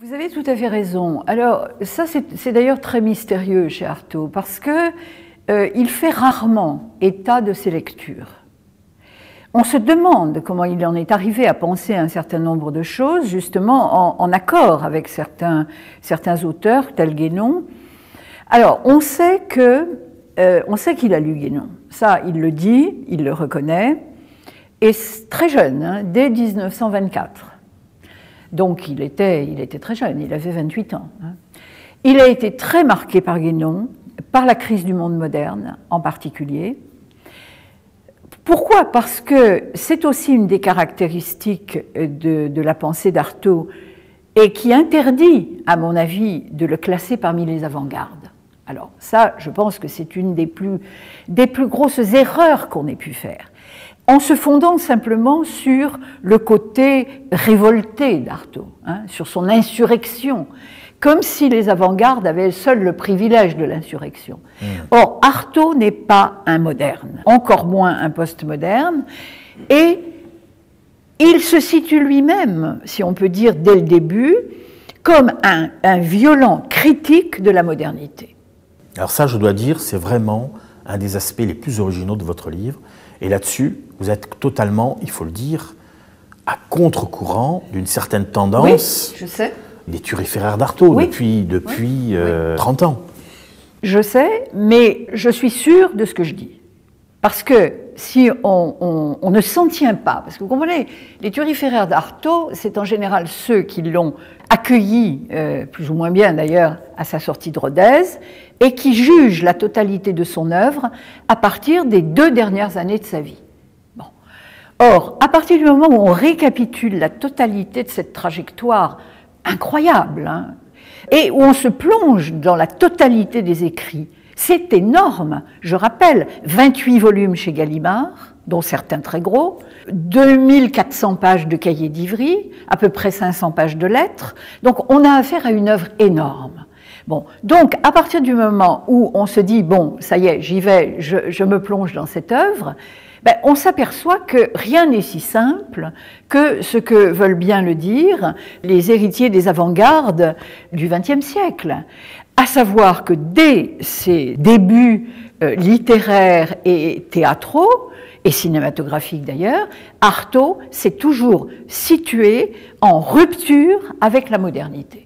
Vous avez tout à fait raison. Alors, ça, c'est d'ailleurs très mystérieux chez Artaud, parce que il fait rarement état de ses lectures. On se demande comment il en est arrivé à penser un certain nombre de choses, justement en accord avec certains auteurs, tels Guénon. Alors, on sait qu'il a lu Guénon. Ça, il le dit, il le reconnaît, et très jeune, hein, dès 1924. Donc il était très jeune, il avait 28 ans. Hein. Il a été très marqué par Guénon, par la crise du monde moderne en particulier. Pourquoi? Parce que c'est aussi une des caractéristiques de la pensée d'Artaud et qui interdit, à mon avis, de le classer parmi les avant-gardes. Alors ça, je pense que c'est une des plus grosses erreurs qu'on ait pu faire, en se fondant simplement sur le côté révolté d'Artaud, hein, sur son insurrection, comme si les avant-gardes avaient seuls le privilège de l'insurrection. Or, Artaud n'est pas un moderne, encore moins un postmoderne, et il se situe lui-même, si on peut dire dès le début, comme un violent critique de la modernité. Alors ça, je dois dire, c'est vraiment un des aspects les plus originaux de votre livre. Et là-dessus, vous êtes totalement, il faut le dire, à contre-courant d'une certaine tendance. Oui, je sais. Des turiféraires d'Artaud, oui. depuis 30 ans. Je sais, mais je suis sûre de ce que je dis. Parce que si on ne s'en tient pas, parce que vous comprenez, les turiféraires d'Artaud, c'est en général ceux qui l'ont accueilli, plus ou moins bien d'ailleurs, à sa sortie de Rodez, et qui jugent la totalité de son œuvre à partir des 2 dernières années de sa vie. Bon. Or, à partir du moment où on récapitule la totalité de cette trajectoire incroyable, hein, et où on se plonge dans la totalité des écrits, c'est énorme. Je rappelle, 28 volumes chez Gallimard, dont certains très gros, 2400 pages de cahiers d'Ivry, à peu près 500 pages de lettres. Donc on a affaire à une œuvre énorme. Bon, donc à partir du moment où on se dit, bon, ça y est, j'y vais, je me plonge dans cette œuvre, ben, on s'aperçoit que rien n'est si simple que ce que veulent bien le dire les héritiers des avant-gardes du XXe siècle. À savoir que dès ses débuts littéraires et théâtraux, et cinématographiques d'ailleurs, Artaud s'est toujours situé en rupture avec la modernité.